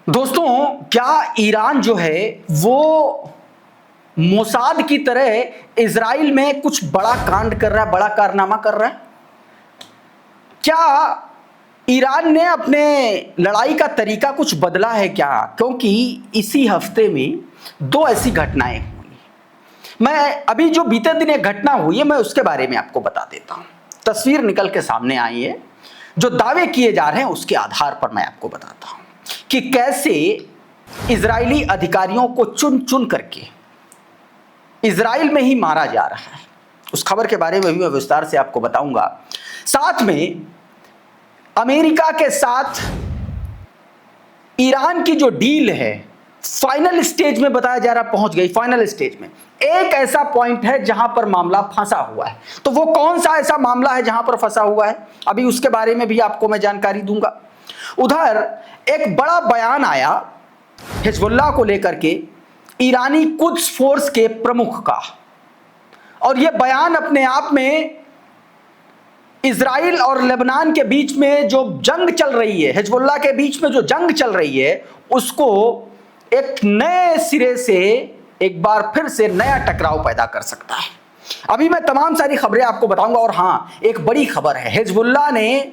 दोस्तों, क्या ईरान जो है वो मोसाद की तरह इजराइल में कुछ बड़ा कांड कर रहा है, बड़ा कारनामा कर रहा है? क्या ईरान ने अपने लड़ाई का तरीका कुछ बदला है क्या? क्योंकि इसी हफ्ते में दो ऐसी घटनाएं हुई। मैं अभी जो बीते दिन एक घटना हुई है मैं उसके बारे में आपको बता देता हूं। तस्वीर निकल के सामने आई है, जो दावे किए जा रहे हैं उसके आधार पर मैं आपको बताता हूं कि कैसे इजरायली अधिकारियों को चुन चुन करके इजराइल में ही मारा जा रहा है। उस खबर के बारे में भी मैं विस्तार से आपको बताऊंगा। साथ में अमेरिका के साथ ईरान की जो डील है फाइनल स्टेज में बताया जा रहा, पहुंच गई फाइनल स्टेज में। एक ऐसा पॉइंट है जहां पर मामला फंसा हुआ है, तो वो कौन सा ऐसा मामला है जहां पर फंसा हुआ है, अभी उसके बारे में भी आपको मैं जानकारी दूंगा। उधर एक बड़ा बयान आया हिजबुल्लाह को लेकर के ईरानी कुद्स फोर्स के प्रमुख का, और यह बयान अपने आप में इजराइल और लेबनान के बीच में जो जंग चल रही है, हिजबुल्लाह के बीच में जो जंग चल रही है, उसको एक नए सिरे से एक बार फिर से नया टकराव पैदा कर सकता है। अभी मैं तमाम सारी खबरें आपको बताऊंगा। और हां, एक बड़ी खबर है, हिजबुल्लाह ने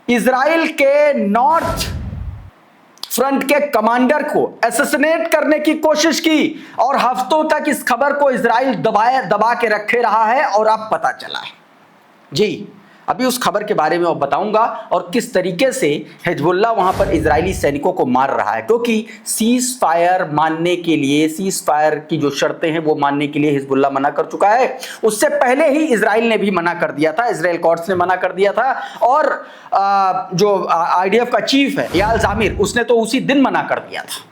इजराइल के नॉर्थ फ्रंट के कमांडर को असैसिनेट करने की कोशिश की, और हफ्तों तक इस खबर को इजराइल दबा के रखे रहा है, और अब पता चला है जी। अभी उस खबर के बारे में मैं बताऊंगा और किस तरीके से हिजबुल्लाह वहां पर इजरायली सैनिकों को मार रहा है, क्योंकि सीज फायर मानने के लिए, सीज फायर की जो शर्तें हैं वो मानने के लिए हिजबुल्लाह मना कर चुका है। उससे पहले ही इजराइल ने भी मना कर दिया था, इजराइल कोर्ट्स ने मना कर दिया था, और जो आईडीएफ का चीफ है याल जामिर, उसने तो उसी दिन मना कर दिया था।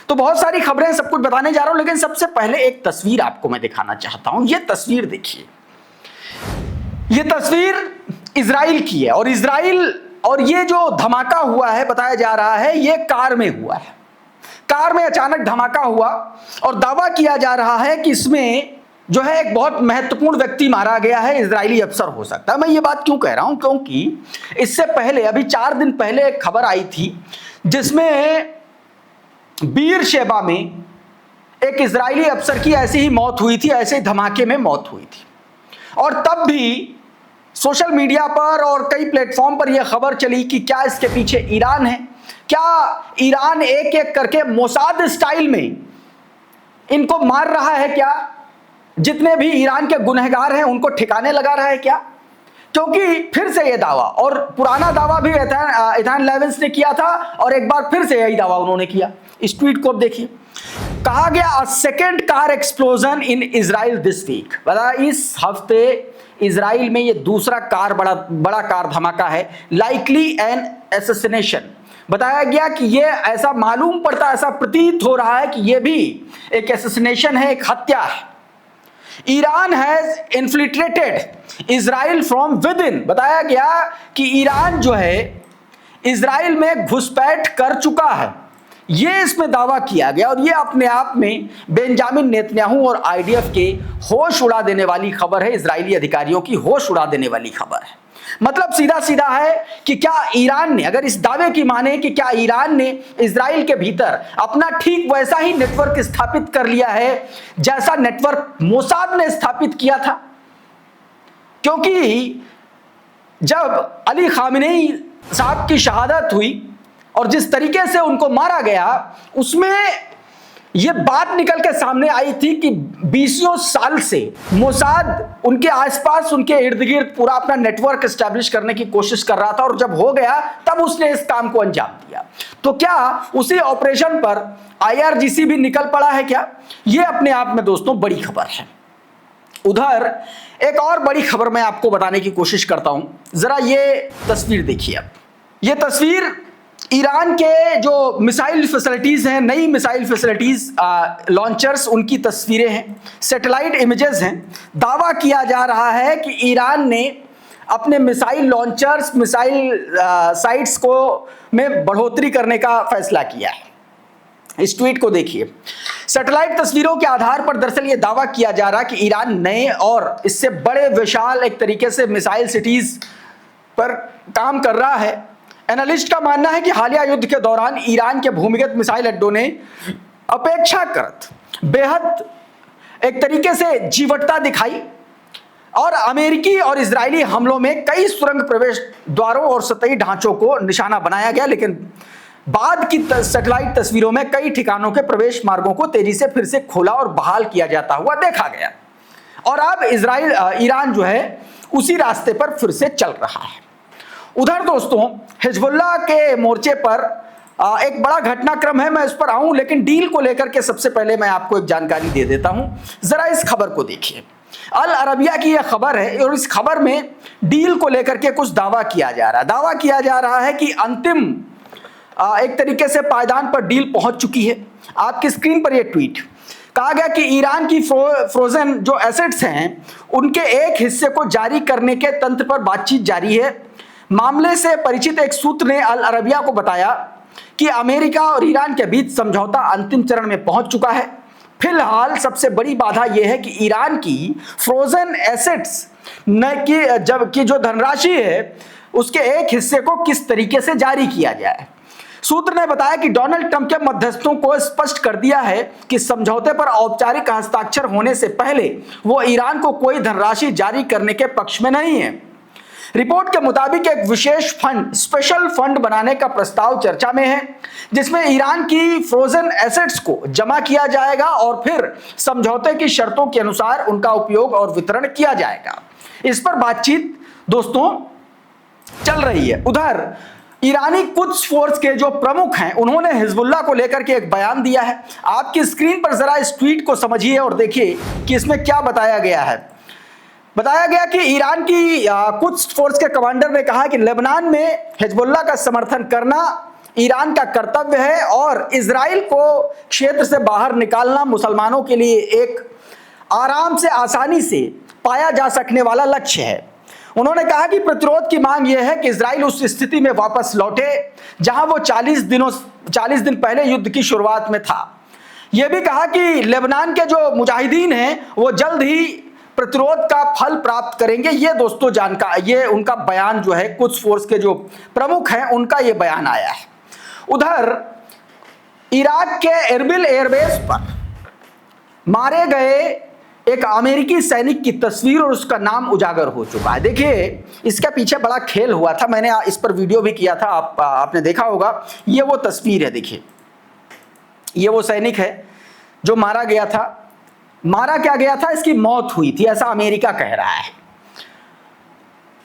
तो बहुत सारी खबरें, सब कुछ बताने जा रहा हूं, लेकिन सबसे पहले एक तस्वीर आपको मैं दिखाना चाहता हूं। यह तस्वीर देखिए, ये तस्वीर इजराइल की है, और इजराइल और ये जो धमाका हुआ है बताया जा रहा है ये कार में हुआ है। कार में अचानक धमाका हुआ और दावा किया जा रहा है कि इसमें जो है एक बहुत महत्वपूर्ण व्यक्ति मारा गया है, इजरायली अफसर हो सकता है। मैं ये बात क्यों कह रहा हूं, क्योंकि इससे पहले अभी 4 दिन पहले एक खबर आई थी जिसमें बीर शेबा में एक इजरायली अफसर की ऐसी ही मौत हुई थी, ऐसे ही धमाके में मौत हुई थी। और तब भी सोशल मीडिया पर और कई प्लेटफॉर्म पर यह खबर चली कि क्या इसके पीछे ईरान है, क्या ईरान एक एक करके मोसाद स्टाइल में इनको मार रहा है, क्या जितने भी ईरान के गुनहगार हैं उनको ठिकाने लगा रहा है क्या? क्योंकि फिर से यह दावा, और पुराना दावा भी एथान लेविन्स ने किया था, और एक बार फिर से यही दावा उन्होंने किया। इस ट्वीट को अब देखिए, कहा गया second car explosion in Israel this week. बताया इस हफ्ते इजराइल में ये दूसरा बड़ा कार धमाका है, लाइकली एन असैसिनेशन। बताया गया कि ये ऐसा मालूम पड़ता, ऐसा प्रतीत हो रहा है कि ये भी एक असैसिनेशन है, एक हत्या है। Iran has infiltrated Israel from with in. बताया गया कि ईरान जो है इजराइल में घुसपैठ कर चुका है, ये इसमें दावा किया गया। और ये अपने आप में बेंजामिन नेतन्याहू और आईडीएफ के होश उड़ा देने वाली खबर है, इजरायली अधिकारियों की होश उड़ा देने वाली खबर है। मतलब सीधा सीधा है कि क्या ईरान ने, अगर इस दावे की माने कि क्या ईरान ने इजराइल के भीतर अपना ठीक वैसा ही नेटवर्क स्थापित कर लिया है जैसा नेटवर्क मोसाद ने स्थापित किया था। क्योंकि जब अली खामेनी साहब की शहादत हुई और जिस तरीके से उनको मारा गया, उसमें यह बात निकल के सामने आई थी कि 20 साल से मोसाद उनके आसपास, उनके इर्द गिर्द पूरा अपना नेटवर्क एस्टैब्लिश करने की कोशिश कर रहा था, और जब हो गया तब उसने इस काम को अंजाम दिया। तो क्या उसी ऑपरेशन पर आईआरजीसी भी निकल पड़ा है क्या? यह अपने आप में दोस्तों बड़ी खबर है। उधर एक और बड़ी खबर मैं आपको बताने की कोशिश करता हूं, जरा ये तस्वीर देखिए। अब यह तस्वीर ईरान के जो मिसाइल फैसिलिटीज हैं, नई मिसाइल फैसिलिटीज, लॉन्चर्स, उनकी तस्वीरें हैं, सैटेलाइट इमेजेस हैं। दावा किया जा रहा है कि ईरान ने अपने मिसाइल लॉन्चर्स, मिसाइल साइट्स को में बढ़ोतरी करने का फैसला किया है। इस ट्वीट को देखिए, सैटेलाइट तस्वीरों के आधार पर दरअसल यह दावा किया जा रहा है कि ईरान नए और इससे बड़े विशाल एक तरीके से मिसाइल सिटीज पर काम कर रहा है। एनालिस्ट का मानना है कि हालिया युद्ध के दौरान ईरान के भूमिगत मिसाइल अड्डों ने अपेक्षाकृत बेहद एक तरीके से जीवटता दिखाई और अमेरिकी और इजरायली हमलों में कई सुरंग प्रवेश द्वारों और सतही ढांचों को निशाना बनाया गया, लेकिन बाद की सैटेलाइट तस्वीरों में कई ठिकानों के प्रवेश मार्गों को तेजी से फिर से खोला और बहाल किया जाता हुआ देखा गया और अब ईरान जो है उसी रास्ते पर फिर से चल रहा है। उधर दोस्तों हिजबुल्लाह के मोर्चे पर एक बड़ा घटनाक्रम है, मैं इस पर आऊं, लेकिन डील को लेकर के सबसे पहले मैं आपको एक जानकारी दे देता हूं। जरा इस खबर को देखिए, अल अरबिया की यह खबर है और इस खबर में डील को लेकर के कुछ दावा किया जा रहा है कि अंतिम एक तरीके से पायदान पर डील पहुंच चुकी है। आपकी स्क्रीन पर यह ट्वीट कहा गया कि ईरान की फ्रोजन जो एसेट्स हैं उनके एक हिस्से को जारी करने के तंत्र पर बातचीत जारी है। मामले से परिचित एक सूत्र ने अल अरबिया को बताया कि अमेरिका और ईरान के बीच समझौता अंतिम चरण में पहुंच चुका है। फिलहाल सबसे बड़ी बाधा यह है कि ईरान की फ्रोजन एसेट्स जबकि जो धनराशि है उसके एक हिस्से को किस तरीके से जारी किया जाए। सूत्र ने बताया कि डोनाल्ड ट्रंप के मध्यस्थों को स्पष्ट कर दिया है कि समझौते पर औपचारिक हस्ताक्षर होने से पहले वो ईरान को कोई धनराशि जारी करने के पक्ष में नहीं है। रिपोर्ट के मुताबिक एक विशेष फंड, स्पेशल फंड बनाने का प्रस्ताव चर्चा में है, जिसमें ईरान की फ्रोजन एसेट्स को जमा किया जाएगा और फिर समझौते की शर्तों के अनुसार उनका उपयोग और वितरण किया जाएगा। इस पर बातचीत दोस्तों चल रही है। उधर ईरानी कुद्स फोर्स के जो प्रमुख हैं उन्होंने हिजबुल्लाह को लेकर के एक बयान दिया है। आपकी स्क्रीन पर जरा इस ट्वीट को समझिए और देखिए कि इसमें क्या बताया गया है। बताया गया कि ईरान की कुद्स फोर्स के कमांडर ने कहा कि लेबनान में हिजबुल्लाह का समर्थन करना ईरान का कर्तव्य है और इजराइल को क्षेत्र से बाहर निकालना मुसलमानों के लिए एक आराम से आसानी से पाया जा सकने वाला लक्ष्य है। उन्होंने कहा कि प्रतिरोध की मांग यह है कि इजराइल उस स्थिति में वापस लौटे जहां वो 40 दिन पहले युद्ध की शुरुआत में था। यह भी कहा कि लेबनान के जो मुजाहिदीन हैं वो जल्द ही प्रतिरोध का फल प्राप्त करेंगे। ये दोस्तों ये उनका बयान जो है कुद्स फोर्स के जो प्रमुख हैं उनका ये बयान आया है। उधर इराक के एरबिल एयरबेस पर मारे गए एक अमेरिकी सैनिक की तस्वीर और उसका नाम उजागर हो चुका है। देखिए इसके पीछे बड़ा खेल हुआ था, मैंने इस पर वीडियो भी किया था, आपने देखा होगा। ये वो तस्वीर है, देखिए ये वो सैनिक है जो मारा गया था। मारा क्या गया था, इसकी मौत हुई थी, ऐसा अमेरिका कह रहा है।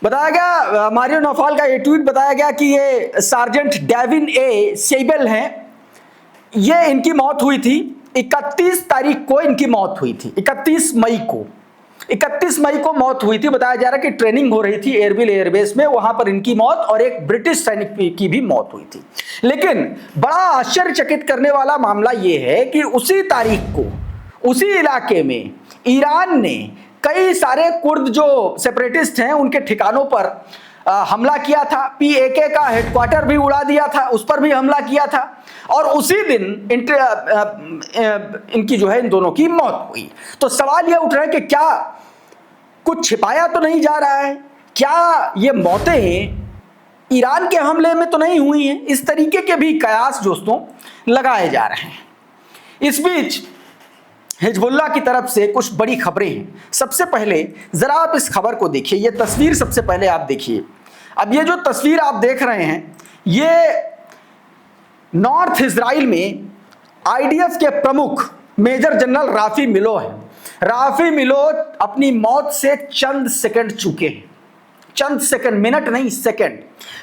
बताया गया, मारियो नौफाल का ये ट्वीट बताया गया कि ये सार्जेंट डेविन ए सेबेल हैं, ये इनकी मौत हुई थी 31 तारीख को इनकी मौत हुई थी। 31 मई को मौत हुई थी। बताया जा रहा है कि ट्रेनिंग हो रही थी एरबिल एयरबेस में, वहां पर इनकी मौत और एक ब्रिटिश सैनिक की भी मौत हुई थी। लेकिन बड़ा आश्चर्यचकित करने वाला मामला यह है कि उसी तारीख को उसी इलाके में ईरान ने कई सारे कुर्द जो सेपरेटिस्ट हैं उनके ठिकानों पर हमला किया था। PAK का हेडक्वार्टर भी उड़ा दिया था, उस पर भी हमला किया था और उसी दिन इनकी जो है इन दोनों की मौत हुई। तो सवाल यह उठ रहा है कि क्या कुछ छिपाया तो नहीं जा रहा है, क्या ये मौतें ईरान के हमले में तो नहीं हुई हैं? इस तरीके के भी कयास दोस्तों लगाए जा रहे हैं। इस बीच हिजबुल्लाह की तरफ से कुछ बड़ी खबरें हैं। सबसे पहले जरा आप इस खबर को देखिए, ये तस्वीर सबसे पहले आप देखिए। अब ये जो तस्वीर आप देख रहे हैं ये नॉर्थ इजराइल में IDF के प्रमुख मेजर जनरल राफी मिलो है। राफी मिलो अपनी मौत से चंद सेकंड चुके हैं, चंद सेकंड, मिनट नहीं सेकंड।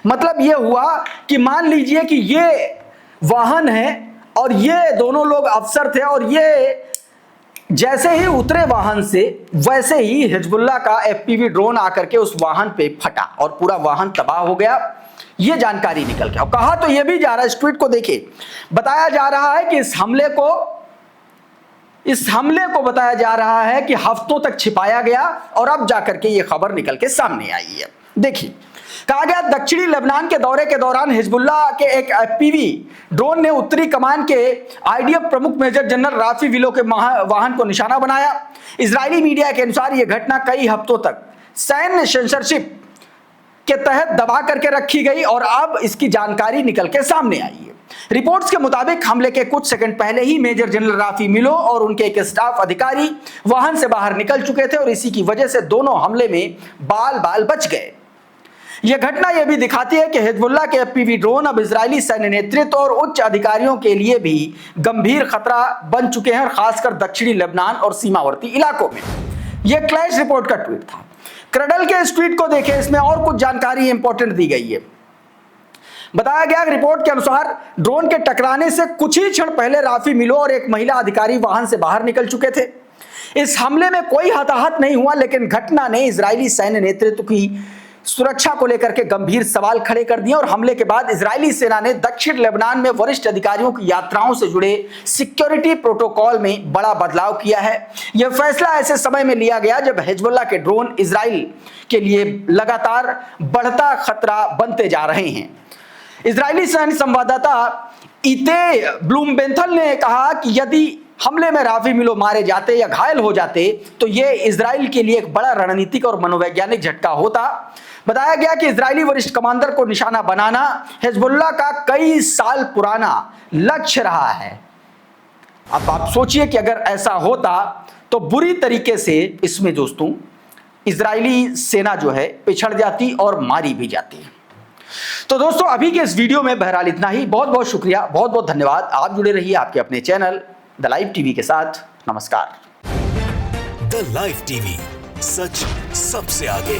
मतलब ये हुआ कि मान लीजिए कि ये वाहन है और ये दोनों लोग अफसर थे और ये जैसे ही उतरे वाहन से वैसे ही हिजबुल्लाह का FPV ड्रोन आकर के उस वाहन पे फटा और पूरा वाहन तबाह हो गया। ये जानकारी निकल के और कहा तो ये भी जा रहा है, इस ट्वीट को देखिए, बताया जा रहा है कि इस हमले को बताया जा रहा है कि हफ्तों तक छिपाया गया और अब जाकर के ये खबर निकल के सामने आई है। देखिए कहा गया दक्षिणी लेबनान के दौरे के दौरान हिजबुल्लाह के एक FPV ड्रोन ने उत्तरी कमान के IDF प्रमुख मेजर जनरल राफी विलो के वाहन को निशाना बनाया। इजरायली मीडिया के अनुसार यह घटना कई हफ्तों तक सैन्य सेंसरशिप के तहत दबा करके रखी गई और अब इसकी जानकारी निकल के सामने आई है। रिपोर्ट्स के मुताबिक हमले के कुछ सेकंड पहले ही मेजर जनरल राफी मिलो और उनके एक स्टाफ अधिकारी वाहन से बाहर निकल चुके थे और इसी की वजह से दोनों हमले में बाल बाल बच गए। यह घटना यह भी दिखाती है कि हिजबुल्लाह के एफपीवी ड्रोन अब इजरायली सैन्य नेतृत्व और उच्च अधिकारियों के लिए भी गंभीर खतरा बन चुके हैं, और खासकर दक्षिणी लेबनान और सीमावर्ती इलाकों में। यह क्लैश रिपोर्ट का ट्वीट था। क्रडल के इस ट्वीट को देखें, इसमें और कुछ जानकारी इंपॉर्टेंट दी गई है। बताया गया रिपोर्ट के अनुसार ड्रोन के टकराने से कुछ ही क्षण पहले राफी मिलो और एक महिला अधिकारी वाहन से बाहर निकल चुके थे। इस हमले में कोई हताहत नहीं हुआ, लेकिन घटना ने इजरायली सैन्य नेतृत्व की सुरक्षा को लेकर के गंभीर सवाल खड़े कर दिए और हमले के बाद इजरायली सेना ने दक्षिण लेबनान में वरिष्ठ अधिकारियों की यात्राओं से जुड़े सिक्योरिटी प्रोटोकॉल में बड़ा बदलाव किया है। यह फैसला ऐसे समय में लिया गया जब हिजबुल्लाह के ड्रोन इजराइल के लिए लगातार बढ़ता खतरा बनते जा रहे हैं। इजरायली सैन्य संवाददाता इते ब्लूमबेंथल ने कहा कि यदि हमले में राफी मिलो मारे जाते या घायल हो जाते तो यह इजराइल के लिए एक बड़ा रणनीतिक और मनोवैज्ञानिक झटका होता। बताया गया कि इजरायली वरिष्ठ कमांडर को निशाना बनाना हिजबुल्लाह का कई साल पुराना लक्ष्य रहा है। अब आप सोचिए कि अगर ऐसा होता तो बुरी तरीके से इसमें दोस्तों इजरायली सेना जो है पिछड़ जाती और मारी भी जाती। तो दोस्तों अभी के इस वीडियो में बहरहाल इतना ही। बहुत बहुत शुक्रिया, बहुत बहुत धन्यवाद। आप जुड़े रहिए आपके अपने चैनल द लाइव टीवी के साथ। नमस्कार। द लाइव टीवी, सच सबसे आगे।